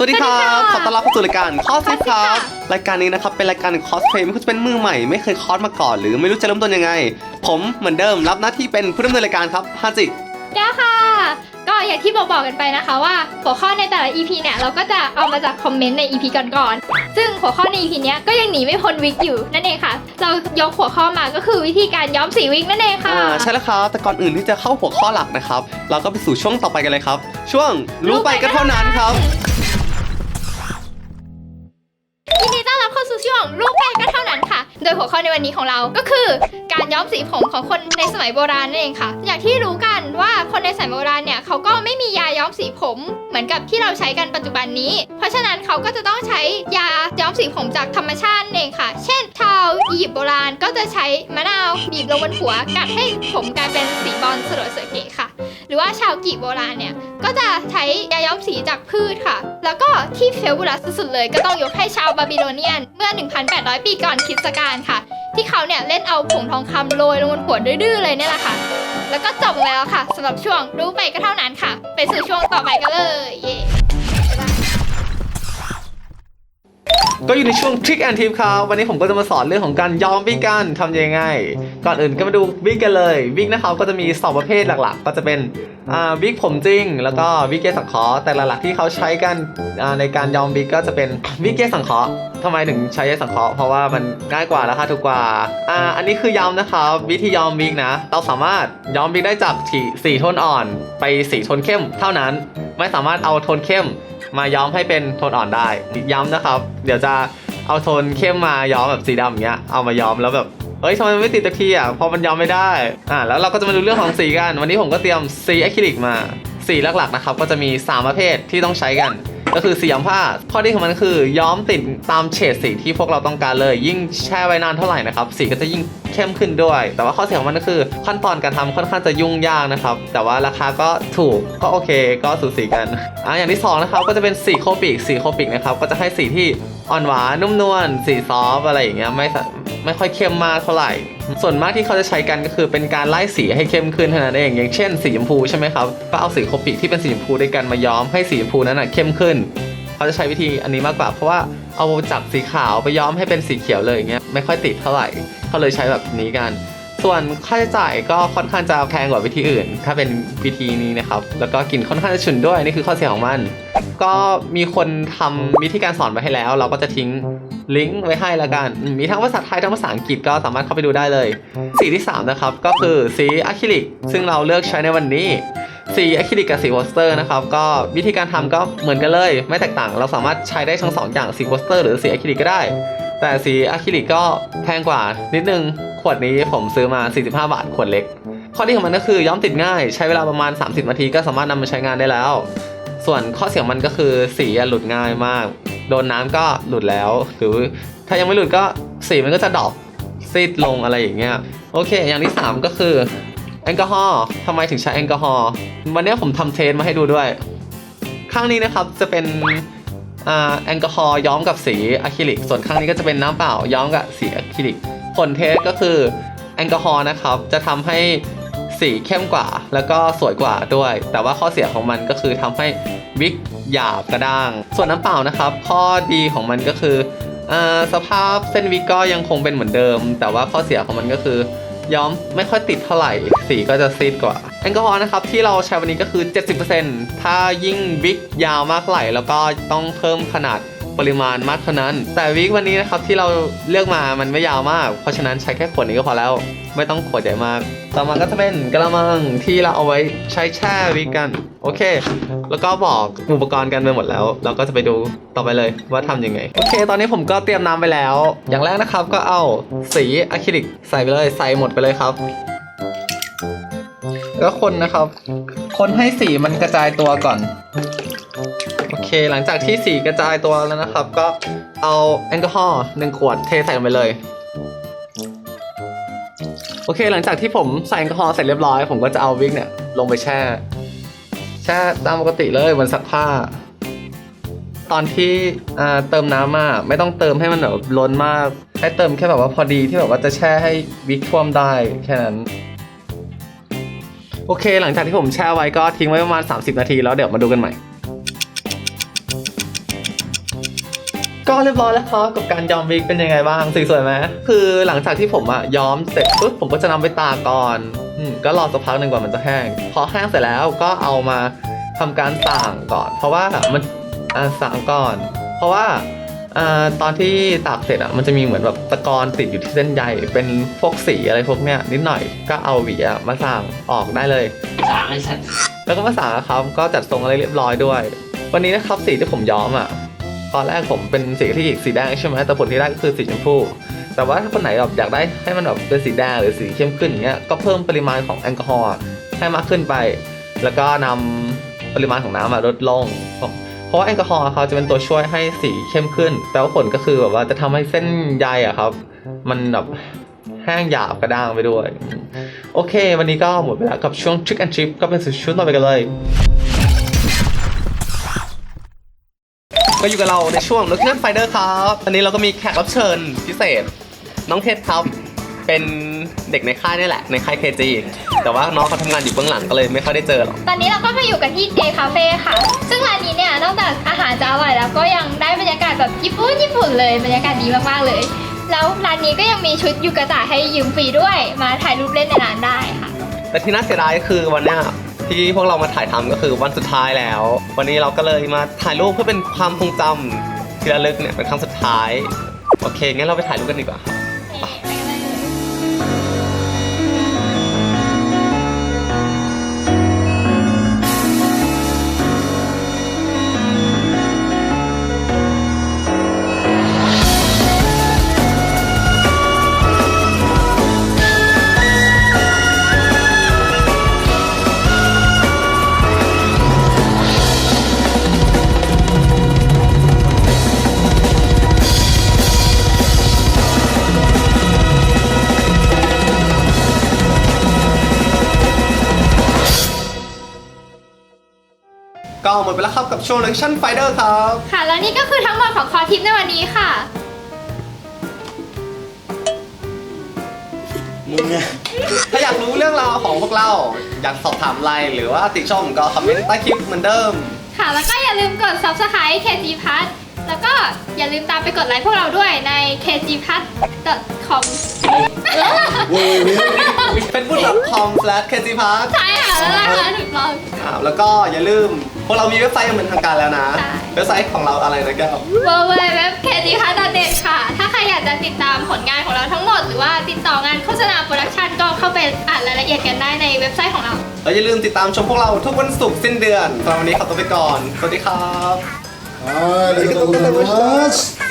วัสดีครับขอต้อนรับเข้าสู่รายการคอสเพย์ครับรายการนี้นะครับเป็นรายการคอสเพย์ไม่ว่าจะเป็นมือใหม่ไม่เคยคอสมาก่อนหรือไม่รู้จะเริ่มต้นยังไงผมเหมือนเดิมรับหน้าที่เป็นผู้ดำเนินรายการครับฮาจิเด้ค่ะก็อย่างที่บอกกันไปนะคะว่าหัวข้อในแต่ละ EP เนี่ยเราก็จะเอามาจากคอมเมนต์ใน EP ก่อนๆซึ่งหัวข้อใน EP เนี้ยก็ยังหนีไม่พ้นวิกอยู่นั่นเองค่ะเรายกหัวข้อมาก็คือวิธีการย้อมสีวิกนั่นเองค่ะใช่แล้วครับแต่ก่อนอื่นที่จะเข้าหัวข้อหลักนะครับเราก็ไปสู่ช่วงต่อไปกันเลยครับช่วงรู้ไปก็เท่านั้นครับยินดีต้อนรับเข้าสู่ช่วงรู้ไปก็เท่านั้นค่ะโดยหัวข้อในวันนี้ของเราก็คือการย้อมสีผมของคนในสมัยโบราณนั่นเองค่ะอย่างที่รู้กันว่าคนในสมัยโบราณเนี่ยเขาก็ไม่มียาย้อมสีผมเหมือนกับที่เราใช้กันปัจจุบันนี้เพราะฉะนั้นเขาก็จะต้องใช้ยาย้อมสีผมจากธรรมชาตินั่นเองค่ะเช่นชาวอียิปต์โบราณก็จะใช้มะนาวบีบลงบนหัวกัดให้ผมกลายเป็นสีบอลสลวยสวยเก๋ค่ะหรือว่าชาวกรีกโบราณเนี่ยก็จะใช้ยาย้อมสีจากพืชค่ะแล้วก็ที่เฟลบูรัสสุดๆเลยก็ต้องยกให้ชาวบาบิโลเนียนเมื่อ 1,800 ปีก่อนคริสตกาลค่ะที่เขาเนี่ยเล่นเอาผงทองคำโรยลงบนหัวดื้อๆเลยเนี่ยแหละค่ะแล้วก็จบแล้วค่ะสำหรับช่วงรู้ไปก็เท่านั้นค่ะไปสู่ช่วงต่อไปกันเลยเย้ก็อยู่ในช่วง Trick and Tip ครับวันนี้ผมก็จะมาสอนเรื่องของการย้อมวิกกันทำยังไงก่อนอื่นก็มาดูวิกกันเลยวิกนะครับก็จะมี2ประเภทหลักๆก็จะเป็นวิกผมจริงแล้วก็วิกเกสังเคราะห์แต่หลักๆที่เขาใช้กันในการย้อมวิกก็จะเป็นวิกเกสังเคราะห์ทำไมถึงใช้สังเคราะห์เพราะว่ามันง่ายกว่าราคาถูกกว่าอันนี้คือย้อมนะครับวิธีย้อมวิกนะเราสามารถย้อมวิกได้จากสีโทนอ่อนไปสีโทนเข้มเท่านั้นไม่สามารถเอาโทนเข้มมาย้อมให้เป็นโทนอ่อนได้ย้ำนะครับเดี๋ยวจะเอาโทนเข้มมาย้อมแบบสีดำอย่างเงี้ยเอามาย้อมแล้วแบบทำไมมันไม่ติดตะทีอ่ะเพราะมันย้อมไม่ได้แล้วเราก็จะมาดูเรื่องของสีกันวันนี้ผมก็เตรียมสีอะคริลิกมาสีหลักๆนะครับก็จะมี3ประเภทที่ต้องใช้กันก็คือสีย้อมผ้าข้อดีของมันคือย้อมติดตามเฉดสีที่พวกเราต้องการเลยยิ่งแช่ไว้นานเท่าไหร่นะครับสีก็จะยิ่งเข้มขึ้นด้วยแต่ว่าข้อเสียของมันก็คือขั้นตอนการทำค่อนข้างจะยุ่งยากนะครับแต่ว่าราคาก็ถูกก็โอเคก็สูสีกันอย่างที่2นะครับก็จะเป็นสีโคปิกนะครับก็จะให้สีที่อ่อนหวานนุ่มนวลสีซอฟอะไรอย่างเงี้ยไม่ค่อยเข้มมากเท่าไหร่ส่วนมากที่เขาจะใช้กันก็คือเป็นการไล่สีให้เข้มขึ้นเท่านั้นเองอย่างเช่นสีชมพูใช่ไหมครับก็เอาสีโคปิกที่เป็นสีชมพูด้วยกันมาย้อมให้สีชมพูนั้นเข้มขึ้นเขาจะใช้วิธีอันนี้มากกว่าเพราะว่าเอาจากสีขาวไปย้อมให้เป็นสีเขียวเลยอย่างเงี้ยไม่ค่อยติดเท่าไหร่เขาเลยใช้แบบนี้กันส่วนค่าใช้จ่ายก็ค่อนข้างจะแพงกว่าวิธีอื่นถ้าเป็นวิธีนี้นะครับแล้วก็กลิ่นค่อนข้างจะฉุนด้วยนี่คือข้อเสียของมันก็มีคนทำวิธีการสอนไว้ให้แล้วเราก็จะทิ้งลิงก์ไว้ให้ละกันมีทั้งภาษาไทยทั้งภาษาอังกฤษก็สามารถเข้าไปดูได้เลยสีที่3นะครับก็คือสีอะคริลิกซึ่งเราเลือกใช้ในวันนี้สีอะคริลิกกับสีโปสเตอร์นะครับก็วิธีการทำก็เหมือนกันเลยไม่แตกต่างเราสามารถใช้ได้ทั้ง2อย่างสีโปสเตอร์หรือสีอะคริลิกก็ได้แต่สีอะคริลิกก็แพงกว่านิดนึงขวดนี้ผมซื้อมา45 บาทขวดเล็กข้อดีของมันก็คือย้อมติดง่ายใช้เวลาประมาณ30 นาทีก็สามารถนำมาใช้งานได้แล้วส่วนข้อเสียมันก็คือสีหลุดง่ายมากโดนน้ำก็หลุดแล้วหรือถ้ายังไม่หลุดก็สีมันก็จะดรอปซีดลงอะไรอย่างเงี้ยโอเคอย่างที่3ก็คือแอลกอฮอล์ทำไมถึงใช้แอลกอฮอล์วันนี้ผมทำเทสมาให้ดูด้วยข้างนี้นะครับจะเป็นแอลกอฮอล์ย้อมกับสีอะคริลิกส่วนข้างนี้ก็จะเป็นน้ำเปล่าย้อมกับสีอะคริลิกผลเทสก็คือแอลกอฮอล์นะครับจะทำให้สีเข้มกว่าแล้วก็สวยกว่าด้วยแต่ว่าข้อเสียของมันก็คือทำให้วิกหยาบกระด้างส่วนน้ำเปล่านะครับข้อดีของมันก็คือสภาพเส้นวิกก็ยังคงเป็นเหมือนเดิมแต่ว่าข้อเสียของมันก็คือย้อมไม่ค่อยติดเท่าไหร่สีก็จะซีดกว่าแอลกอฮอล์นะครับที่เราใช้วันนี้ก็คือ 70% ถ้ายิ่งวิกยาวมากเท่าไหร่แล้วก็ต้องเพิ่มขนาดปริมาณมากเท่านั้นแต่วิกวันนี้นะครับที่เราเลือกมามันไม่ยาวมากเพราะฉะนั้นใช้แค่ขวดนี้ก็พอแล้วไม่ต้องขวดใหญ่มากต่อมาก็จะเป็นกระมังที่เราเอาไว้ใช้แช่วิกกันโอเคแล้วก็บอกอุปกรณ์กันไปหมดแล้วเราก็จะไปดูต่อไปเลยว่าทำยังไงโอเคตอนนี้ผมก็เตรียมน้ำไปแล้วอย่างแรกนะครับก็เอาสีอะคริลิกใส่ไปเลยใส่หมดไปเลยครับแล้วคนนะครับคนให้สีมันกระจายตัวก่อนโอเคหลังจากที่สีกระจายตัวแล้วนะครับก็เอาแอลกอฮอล์1 ขวดเทใส่ลงไปเลยโอเคหลังจากที่ผมใส่แอลกอฮอล์เสร็จเรียบร้อยผมก็จะเอาวิกเนี่ยลงไปแช่ตามปกติเลยบนซักผ้าตอนที่เติมน้ำมาไม่ต้องเติมให้มันแบบล้นมากให้เติมแค่แบบว่าพอดีที่แบบว่าจะแช่ให้วิกท่วมได้แค่นั้นโอเคหลังจากที่ผมแช่ไว้ก็ทิ้งไว้ประมาณ30 นาทีแล้วเดี๋ยวมาดูกันใหม่ ก็เรียบร้อยแล้วครับกับการย้อมวิกเป็นยังไงบ้างสีสวยไหมคือหลังจากที่ผมอะย้อมเสร็จปุ๊บผมก็จะนำไปตากก่อนก็รอสักพักหนึ่งกว่ามันจะแห้งพอแห้งเสร็จแล้วก็เอามาทำการส่างก่อน เพราะว่ามันส่างก่อน เพราะว่าตอนที่ตากเสร็จอะมันจะมีเหมือนแบบตะกอนติดอยู่ที่เส้นใยเป็นพวกสีอะไรพวกเนี้ยนิดหน่อยก็เอาหวีอะมาส่างออกได้เลย สางไอ้สัตว์ แล้วก็มาส่างนะครับก็จัดทรงอะไรเรียบร้อยด้วย วันนี้นะครับสีที่ผมย้อมอะตอนแรกผมเป็นสีแดงใช่ไหมแต่ผลที่ได้ก็คือสีชมพูแต่ว่าถ้าคนไหนแบบอยากได้ให้มันแบบเป็นสีแดงหรือสีเข้มขึ้นอย่างเงี้ยก็เพิ่มปริมาณของแอลกอฮอล์ให้มากขึ้นไป แล้วก็นำปริมาณของน้ำมาลดลง เพราะว่าแอลกอฮอล์เขาจะเป็นตัวช่วยให้สีเข้มขึ้น แต่ว่าผลก็คือแบบว่าจะทำให้เส้นใยอะครับมันแบบแห้งหยาบกระด้างไปด้วยโอเค วันนี้ก็หมดเวลากับช่วง Trick and Trip ก็เป็นสู่ช่วงต่อไปกันเลยก็อยู่กับเราในช่วง Local Finder ครับวันนี้เราก็มีแขกรับเชิญพิเศษน้องเทสครับเป็นเด็กในค่ายนี่แหละในค่าย KG แต่ว่าน้องเขาทำงานอยู่เบื้องหลังก็เลยไม่ค่อยได้เจอหรอก ตอนนี้เราก็มาอยู่กันที่ J Cafe ค่ะ ซึ่งร้านนี้เนี่ยนอกจากอาหารจะอร่อยแล้วก็ยังได้บรรยากาศแบบญี่ปุ่นเลยบรรยากาศดีมากๆเลย แล้วร้านนี้ก็ยังมีชุดยูกะตะให้ยืมฟรีด้วยมาถ่ายรูปเล่นในร้านได้ค่ะ แต่ที่น่าเสียดายก็คือวันเนี้ยที่พวกเรามาถ่ายทำก็คือวันสุดท้ายแล้ว วันนี้เราก็เลยมาถ่ายรูปเพื่อเป็นความทรงจำที่ระลึกเนี่ยเป็นครั้งสุดท้ายโอเคงั้นเราไปถ่ายรูปกันดีกว่าก็หมดไปแล้วครับกับช่วง Action Finder ครับ ค่ะ แล้วนี่ก็คือทั้งหมดของคอทิปในวันนี้ค่ะ มึงอะ ถ้าอยากรู้เรื่องราวของพวกเราอยากสอบถามอะไรหรือว่าติชมก็คอมเมนต์ใต้คลิปเหมือนเดิม ค่ะ แล้วก็อย่าลืมกด subscribe KG Plus แล้วก็อย่าลืมตามไปกดไลค์พวกเราด้วยใน kgplus.com เว้ย facebook.com/kgpark ใช่ค่ะแล้วราคาถูกต้อง แล้วก็อย่าลืมพวกเรามีเว็บไซต์อย่างเป็นทางการแล้วนะ ใช่ เว็บไซต์ของเราอะไรนะแก้ว www.kgplus.net ค่ะ ถ้าใครอยากจะติดตามผลงานของเราทั้งหมด หรือว่าติดต่องานโฆษณาโปรดักชันก็เข้าไปอ่านรายละเอียดกันได้ในเว็บไซต์ของเรา แล้วอย่าลืมติดตามชมพวกเราทุกวันศุกร์สิ้นเดือนสำหรับวันนี้ขอตัวไปก่อน สวัสดีครับ ありがとうございます。